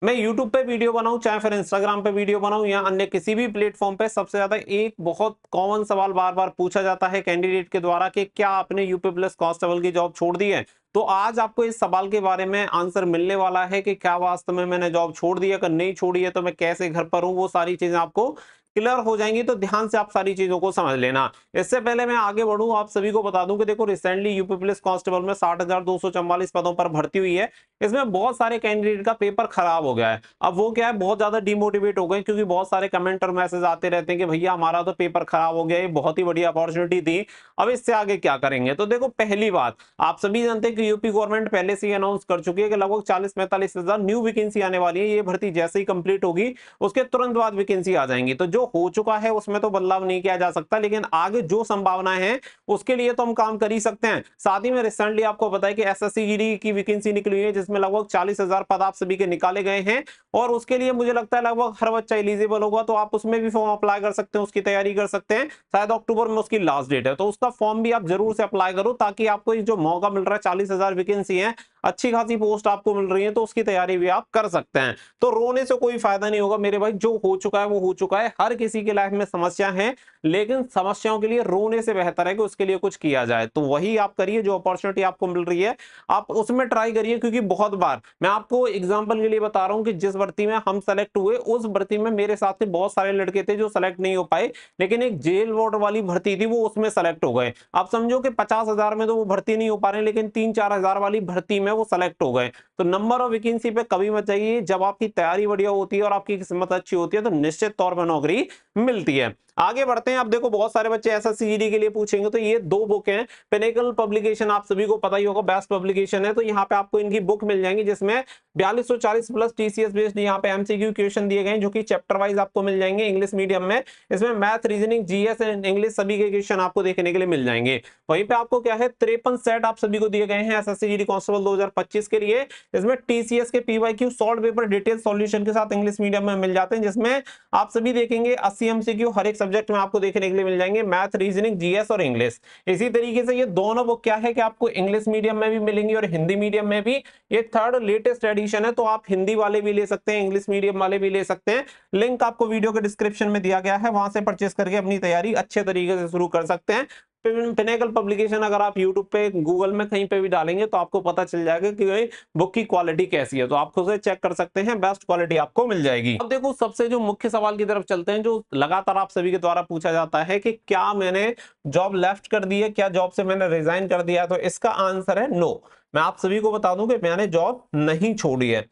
मैं YouTube पे video बनाऊं चाहे फिर Instagram पे वीडियो बनाऊं या अन्य किसी भी प्लेटफॉर्म पे, सबसे ज्यादा एक बहुत कॉमन सवाल बार बार पूछा जाता है कैंडिडेट के द्वारा कि क्या आपने यूपी पुलिस कांस्टेबल की जॉब छोड़ दी है। तो आज आपको इस सवाल के बारे में आंसर मिलने वाला है कि क्या वास्तव में मैंने जॉब छोड़ दी है, अगर नहीं छोड़ी है तो मैं कैसे घर पर हूं, वो सारी चीजें आपको क्लियर हो जाएंगी। तो ध्यान से आप सारी चीजों को समझ लेना। इससे पहले मैं आगे बढ़ूं, आप सभी को बता दूं कि देखो रिसेंटली यूपी पुलिस कांस्टेबल में 60,244 पदों पर भर्ती हुई है। इसमें बहुत सारे कैंडिडेट का पेपर खराब हो गया है। अब वो क्या है, बहुत ज्यादा डिमोटिवेट हो गए क्योंकि बहुत सारे कमेंट और मैसेज आते रहते हैं कि भैया हमारा तो पेपर खराब हो गया, ये बहुत ही बड़ी अपॉर्चुनिटी थी, अब इससे आगे क्या करेंगे। तो देखो पहली बात, आप सभी जानते हैं कि यूपी गवर्नमेंट पहले से ही अनाउंस कर चुकी है कि लगभग 40-45 हजार न्यू वैकेंसी आने वाली है। ये भर्ती जैसे ही कंप्लीट होगी उसके तुरंत बाद वैकेंसी आ जाएंगी। तो जो हो चुका है उसमें तो बदलाव नहीं किया जा सकता, लेकिन आगे जो संभावनाएं हैं उसके लिए तो हम काम कर ही सकते हैं। साथ ही में रिसेंटली आपको पता है कि एसएससी जीडी की वैकेंसी निकली है जिसमें लगभग 40,000 पद आप सभी के निकाले गए हैं। और उसके लिए मुझे लगता है लगभग हर बच्चा एलिजिबल होगा, तो आप उसमें भी फॉर्म अप्लाई कर सकते हैं, उसकी तैयारी कर सकते हैं। शायद अक्टूबर में उसकी लास्ट डेट है, तो उसका फॉर्म भी आप जरूर से अप्लाई करो ताकि आपको जो मौका मिल रहा है, 40,000 वैकेंसी है, अच्छी खासी पोस्ट आपको मिल रही है, तो उसकी तैयारी भी आप कर सकते हैं। तो रोने से कोई फायदा नहीं होगा मेरे भाई, जो हो चुका है वो हो चुका है। हर किसी की लाइफ में समस्या है, लेकिन समस्याओं के लिए रोने से बेहतर है कि उसके लिए कुछ किया जाए। तो वही आप करिए, जो अपॉर्चुनिटी आपको मिल रही है आप उसमें ट्राई करिए। क्योंकि बहुत बार मैं आपको एग्जांपल के लिए बता रहा हूं कि जिस भर्ती में हम सेलेक्ट हुए, उस भर्ती में मेरे साथ में बहुत सारे लड़के थे जो सेलेक्ट नहीं हो पाए, लेकिन एक जेल वार्ड वाली भर्ती थी वो उसमें सेलेक्ट हो गए। आप समझो कि 50,000 में तो वो भर्ती नहीं हो पा रहे, लेकिन 3-4 हजार वाली भर्ती में वो सेलेक्ट हो गए। तो नंबर ऑफ वैकेंसी पे कभी मत जाइए, जब आपकी तैयारी बढ़िया होती है और आपकी किस्मत अच्छी होती है तो निश्चित तौर पर नौकरी मिलती है। आगे बढ़ते हैं। अब देखो बहुत सारे बच्चे एसएससी के लिए पूछेंगे, तो ये दो बुक हैं। पिनेकल पब्लिकेशन आप सभी को पता ही होगा, बेस्ट पब्लिकेशन है, तो यहाँ पे आपको इनकी बुक मिल जाएंगी जिसमें 4240 प्लस टीसीएस बेस्ड यहाँ पे एमसीक्यू क्वेश्चन दिए गए हैं, जो कि चैप्टर वाइज आपको मिल जाएंगे इंग्लिश मीडियम में। इसमें math, reasoning, GS and English सभी के क्वेश्चन आपको देखने के लिए मिल जाएंगे। वहीं पे आपको क्या है, 53 सेट आप सभी को दिए गए हैं एसएससी कांस्टेबल 2025 के लिए। इसमें टीसीएस के PYQ solve paper detail solution के साथ इंग्लिश मीडियम में मिल जाते हैं, जिसमें आप सभी देखेंगे 80 एमसीक्यू हर एक सब्जेक्ट में आपको देखने के लिए मिल जाएंगे, मैथ, रीजनिंग, जीएस और इंग्लिश। इसी तरीके से ये दोनों बुक क्या है कि आपको इंग्लिश मीडियम में भी मिलेंगी और हिंदी मीडियम में भी। ये थर्ड लेटेस्ट एडिशन है, तो आप हिंदी वाले भी ले सकते हैं, इंग्लिश मीडियम वाले भी ले सकते हैं। लिंक आपको वीडियो के डिस्क्रिप्शन में दिया गया है, वहां से परचेस करके अपनी तैयारी अच्छे तरीके से शुरू कर सकते हैं। पिनेकल पब्लिकेशन अगर आप यूट्यूब पे, गूगल में कहीं पे भी डालेंगे तो आपको पता चल जाएगा कि भाई बुक की क्वालिटी कैसी है, तो आप खुद से चेक कर सकते हैं, बेस्ट क्वालिटी आपको मिल जाएगी। अब देखो सबसे जो मुख्य सवाल की तरफ चलते हैं, जो लगातार आप सभी के द्वारा पूछा जाता है कि क्या मैंने जॉब लेफ्ट कर दी है, क्या जॉब से मैंने रिजाइन कर दिया है, तो इसका आंसर है नो। मैं आप सभी को बता दूं कि मैंने जॉब नहीं छोड़ी है।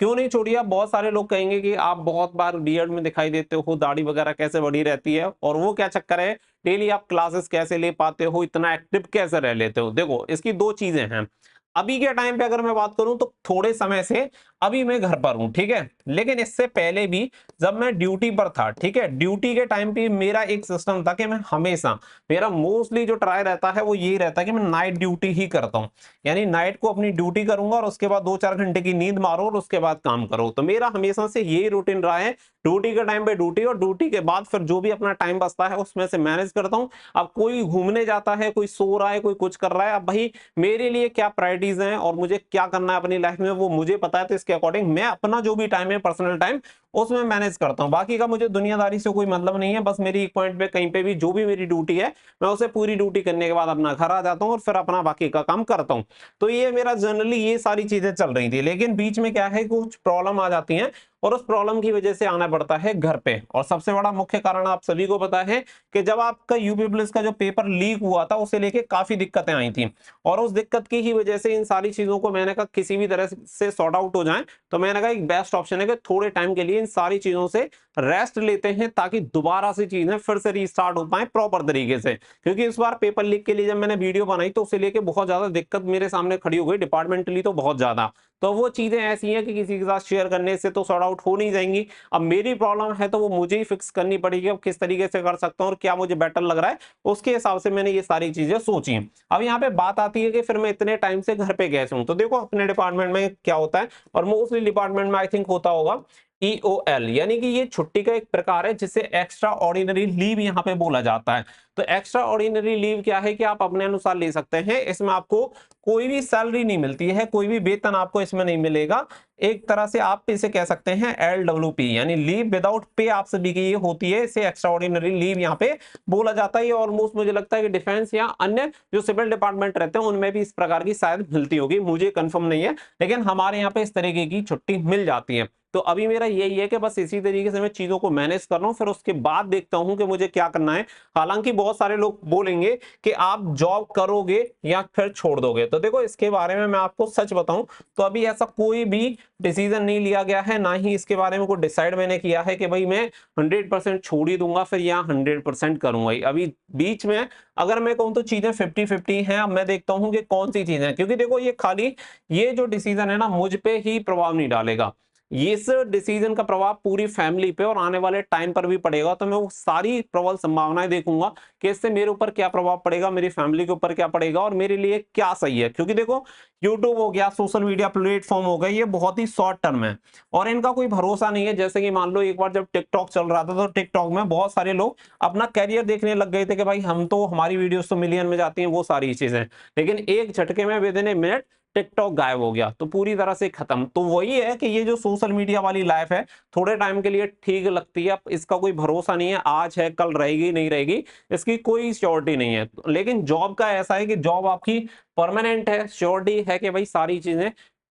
क्यों नहीं छोड़ी? आप बहुत सारे लोग कहेंगे कि आप बहुत बार बीएड में दिखाई देते हो, दाढ़ी वगैरह कैसे बढ़ी रहती है, और वो क्या चक्कर है, डेली आप क्लासेस कैसे ले पाते हो, इतना एक्टिव कैसे रह लेते हो। देखो इसकी दो चीजें हैं। अभी के टाइम पे अगर मैं बात करूं तो थोड़े समय से अभी मैं घर पर हूं, ठीक है, लेकिन इससे पहले भी जब मैं ड्यूटी पर था, ठीक है, ड्यूटी के टाइम पे मेरा एक सिस्टम था कि मैं हमेशा, मेरा मोस्टली जो ट्राई रहता है वो यही रहता है कि मैं नाइट ड्यूटी ही करता हूं। यानी नाइट को अपनी ड्यूटी करूंगा और उसके बाद 2-4 घंटे की नींद मारो और उसके बाद काम करो। तो मेरा हमेशा से यही रूटीन रहा है, ड्यूटी के टाइम पे ड्यूटी और ड्यूटी के बाद फिर जो भी अपना टाइम बचता है उसमें से मैनेज करता हूं। अब कोई घूमने जाता है, कोई सो रहा है, कोई कुछ कर रहा है, अब भाई मेरे लिए क्या प्रायोरिटीज हैं और मुझे क्या करना है अपनी लाइफ में वो मुझे पता है, तो इसके अकॉर्डिंग मैं अपना जो भी टाइम है पर्सनल टाइम उसमें मैनेज करता हूं। बाकी का मुझे दुनियादारी से कोई मतलब नहीं है, बस मेरी एक पॉइंट पे कहीं पे भी जो भी मेरी ड्यूटी है मैं उसे पूरी ड्यूटी करने के बाद अपना घर आ जाता हूं और फिर अपना बाकी का काम करता हूं। तो ये मेरा जनरली ये सारी चीजें चल रही थी, लेकिन बीच में क्या है, कुछ प्रॉब्लम आ जाती हैं और उस प्रॉब्लम की वजह से आना पड़ता है घर पे। और सबसे बड़ा मुख्य कारण आप सभी को पता है कि जब आपका यूपी पुलिस का जो पेपर लीक हुआ था उसे लेके काफी दिक्कतें आई थी, और उस दिक्कत की ही वजह से इन सारी चीजों को मैंने कहा किसी भी तरह से सॉर्ट आउट हो जाए। तो मैंने कहा एक बेस्ट ऑप्शन है कि थोड़े टाइम के लिए इन सारी चीजों से रेस्ट लेते हैं, ताकि दोबारा से चीजें फिर से रीस्टार्ट हो पाए प्रॉपर तरीके से। क्योंकि इस बार पेपर लीक के लिए जब मैंने वीडियो बनाई तो उसे लेके बहुत ज्यादा दिक्कत मेरे सामने खड़ी हो गई, डिपार्टमेंटली तो बहुत ज्यादा। तो वो चीजें ऐसी हैं कि किसी के साथ शेयर करने से तो सॉर्ट आउट हो नहीं जाएंगी। अब मेरी प्रॉब्लम है तो वो मुझे ही फिक्स करनी पड़ेगी, अब किस तरीके से कर सकता हूँ और क्या मुझे बेटर लग रहा है उसके हिसाब से मैंने ये सारी चीजें सोची। अब यहाँ पे बात आती है कि फिर मैं इतने टाइम से घर पे कैसे हूँ। तो देखो अपने डिपार्टमेंट में क्या होता है, और मोस्टली डिपार्टमेंट में आई थिंक होता होगा EOL, यानी कि ये छुट्टी का एक प्रकार है जिसे एक्स्ट्रा ऑर्डिनरी लीव यहाँ पे बोला जाता है। तो एक्स्ट्रा ऑर्डिनरी लीव क्या है कि आप अपने अनुसार ले सकते हैं, इसमें आपको कोई भी सैलरी नहीं मिलती है, कोई भी वेतन आपको इसमें नहीं मिलेगा। एक तरह से आप इसे कह सकते हैं LWP यानी लीव विदाउट पे आप सभी की ये होती है, इसे एक्स्ट्रा ऑर्डिनरी लीव यहाँ पे बोला जाता है। ये ऑलमोस्ट मुझे लगता है कि डिफेंस या अन्य जो सिविल डिपार्टमेंट रहते हैं उनमें भी इस प्रकार की शायद मिलती होगी, मुझे कंफर्म नहीं है, लेकिन हमारे यहाँ पे इस तरीके की छुट्टी मिल जाती है। तो अभी मेरा यही है कि बस इसी तरीके से मैं चीजों को मैनेज कर रहा हूं, फिर उसके बाद देखता हूं कि मुझे क्या करना है। हालांकि बहुत सारे लोग बोलेंगे कि आप जॉब करोगे या फिर छोड़ दोगे, तो देखो इसके बारे में मैं आपको सच बताऊं तो अभी ऐसा कोई भी डिसीजन नहीं लिया गया है, ना ही इसके बारे में कोई डिसाइड मैंने किया है कि भाई मैं 100% छोड़ ही दूंगा फिर या 100% करूंगा। अभी बीच में अगर मैं कहूं तो चीजें 50-50 हैं। अब मैं देखता हूं कि कौन सी चीजें हैं, क्योंकि देखो ये खाली ये जो डिसीजन है ना मुझ पे ही प्रभाव नहीं डालेगा, इस डिसीजन का प्रभाव पूरी फैमिली पे और आने वाले टाइम पर भी पड़ेगा। तो मैं वो सारी प्रबल संभावनाएं देखूंगा कि इससे मेरे ऊपर क्या प्रभाव पड़ेगा, मेरी फैमिली के ऊपर क्या पड़ेगा और मेरे लिए क्या सही है। क्योंकि देखो यूट्यूब हो गया, सोशल मीडिया प्लेटफॉर्म हो गए, ये बहुत ही शॉर्ट टर्म है और इनका कोई भरोसा नहीं है। जैसे कि मान लो एक बार जब टिकटॉक चल रहा था तो टिकटॉक में बहुत सारे लोग अपना कैरियर देखने लग गए थे कि भाई हम तो हमारी वीडियोस तो मिलियन में जाती हैं, वो सारी चीजें, लेकिन एक झटके में with in a minute TikTok गायब हो गया, तो पूरी तरह से खत्म। तो वही है कि ये जो सोशल मीडिया वाली लाइफ है थोड़े टाइम के लिए ठीक लगती है, इसका कोई भरोसा नहीं है, आज है कल रहेगी नहीं रहेगी, इसकी कोई श्योरिटी नहीं है। लेकिन जॉब का ऐसा है कि जॉब आपकी परमानेंट है, श्योरिटी है कि भाई सारी चीजें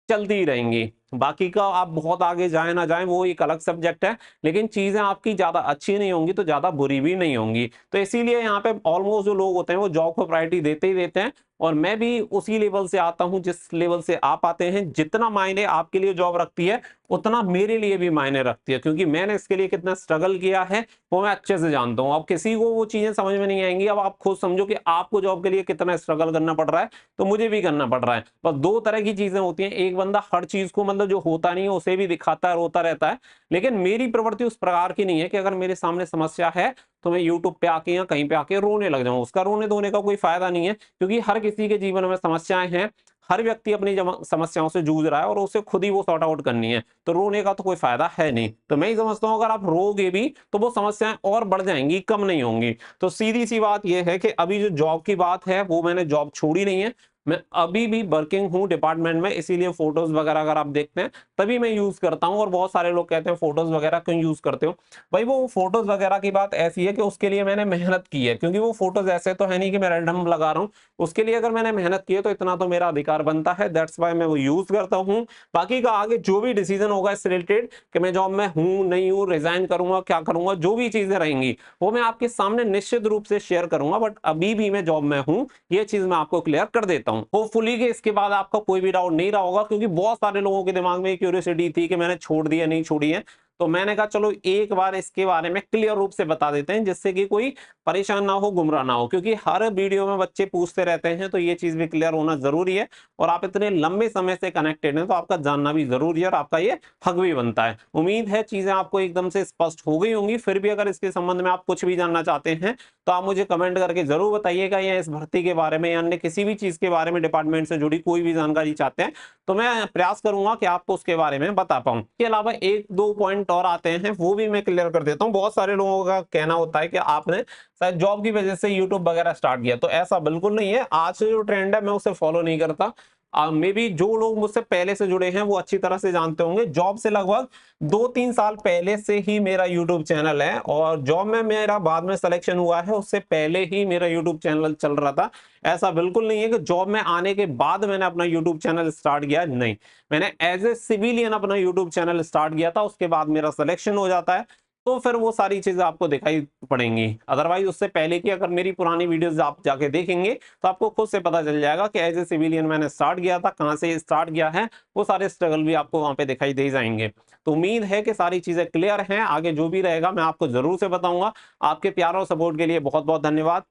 चलती ही रहेंगी। बाकी का आप बहुत आगे जाए ना जाए वो एक अलग सब्जेक्ट है, लेकिन चीजें आपकी ज्यादा अच्छी नहीं होंगी तो ज्यादा बुरी भी नहीं होंगी। तो इसीलिए यहाँ पे ऑलमोस्ट जो लोग होते हैं वो जॉब को प्रायोरिटी देते ही देते हैं, और मैं भी उसी लेवल से आता हूं जिस लेवल से आप आते हैं। जितना मायने आपके लिए जॉब रखती है उतना मेरे लिए भी मायने रखती है, क्योंकि मैंने इसके लिए कितना स्ट्रगल किया है वो मैं अच्छे से जानता हूं। अब किसी को वो चीजें समझ में नहीं आएंगी, अब आप खुद समझो कि आपको जॉब के लिए कितना स्ट्रगल करना पड़ रहा है, तो मुझे भी करना पड़ रहा है। बस दो तरह की चीजें होती हैं, एक बंदा हर चीज को मतलब जो होता नहीं है उसे भी दिखाता है, रोता रहता है, लेकिन मेरी प्रवृत्ति उस प्रकार की नहीं है कि अगर मेरे सामने समस्या है तो मैं यूट्यूब पे आके या कहीं पे आके रोने लग जाऊं। उसका रोने धोने का कोई फायदा नहीं है, क्योंकि हर किसी के जीवन में समस्याएं हैं, हर व्यक्ति अपनी समस्याओं से जूझ रहा है और उसे खुद ही वो सॉर्ट आउट करनी है, तो रोने का तो कोई फायदा है नहीं। तो मैं ही समझता हूं अगर आप रोगे भी तो वो समस्याएं और बढ़ जाएंगी, कम नहीं होंगी। तो सीधी सी बात यह है कि अभी जो जॉब की बात है वो मैंने जॉब छोड़ी नहीं है, मैं अभी भी वर्किंग हूं डिपार्टमेंट में, इसीलिए फोटोज वगैरह अगर आप देखते हैं तभी मैं यूज करता हूं। और बहुत सारे लोग कहते हैं फोटोज वगैरह क्यों यूज करते हो, भाई वो फोटोज वगैरह की बात ऐसी है कि उसके लिए मैंने मेहनत की है, क्योंकि वो फोटोज ऐसे तो है नहीं कि मैं रैंडम लगा रहा हूं, उसके लिए अगर मैंने मेहनत की है तो इतना तो मेरा अधिकार बनता है, दैट्स वाई मैं वो यूज करता हूं। बाकी का आगे जो भी डिसीजन होगा इससे रिलेटेड कि मैं जॉब में हूं नहीं हूं, रिजाइन करूंगा क्या करूंगा, जो भी चीजें रहेंगी वो मैं आपके सामने निश्चित रूप से शेयर करूंगा। बट अभी भी मैं जॉब में हूं, ये चीज मैं आपको क्लियर कर देता हूं। होपफुली कि इसके बाद आपका कोई भी डाउट नहीं रहा होगा, क्योंकि बहुत सारे लोगों के दिमाग में क्यूरियोसिटी थी कि मैंने छोड़ दिया नहीं छोड़ी है, तो मैंने कहा चलो एक बार इसके बारे में क्लियर रूप से बता देते हैं, जिससे कि कोई परेशान ना हो, गुमराह ना हो, क्योंकि हर वीडियो में बच्चे पूछते रहते हैं, तो ये चीज भी क्लियर होना जरूरी है। और आप इतने लंबे समय से कनेक्टेड हैं तो आपका जानना भी जरूरी है और आपका ये हक भी बनता है। उम्मीद है चीजें आपको एकदम से स्पष्ट हो गई होंगी। फिर भी अगर इसके संबंध में आप कुछ भी जानना चाहते हैं तो आप मुझे कमेंट करके जरूर बताइएगा, या इस भर्ती के बारे में या अन्य किसी भी चीज के बारे में डिपार्टमेंट से जुड़ी कोई भी जानकारी चाहते हैं तो मैं प्रयास करूंगा कि आपको उसके बारे में बता पाऊं। इसके अलावा एक दो पॉइंट और आते हैं वो भी मैं क्लियर कर देता हूं। बहुत सारे लोगों का कहना होता है कि आपने शायद जॉब की वजह से यूट्यूब वगैरह स्टार्ट किया, तो ऐसा बिल्कुल नहीं है। आज से जो ट्रेंड है मैं उसे फॉलो नहीं करता। मे बी जो लोग मुझसे पहले से जुड़े हैं वो अच्छी तरह से जानते होंगे, जॉब से लगभग 2-3 साल पहले से ही मेरा यूट्यूब चैनल है, और जॉब में मेरा बाद में सिलेक्शन हुआ है उससे पहले ही मेरा यूट्यूब चैनल चल रहा था। ऐसा बिल्कुल नहीं है कि जॉब में आने के बाद मैंने अपना यूट्यूब चैनल स्टार्ट किया, नहीं, मैंने एज ए सिविलियन अपना यूट्यूब चैनल स्टार्ट किया था, उसके बाद मेरा सिलेक्शन हो जाता है तो फिर वो सारी चीजें आपको दिखाई पड़ेंगी। अदरवाइज उससे पहले की अगर मेरी पुरानी वीडियोस आप जाके देखेंगे तो आपको खुद से पता चल जाएगा कि एज ए सिविलियन मैंने स्टार्ट किया था, कहां से स्टार्ट किया है, वो सारे स्ट्रगल भी आपको वहां पे दिखाई दे जाएंगे। तो उम्मीद है कि सारी चीजें क्लियर हैं, आगे जो भी रहेगा मैं आपको जरूर से बताऊंगा। आपके प्यार और सपोर्ट के लिए बहुत बहुत धन्यवाद।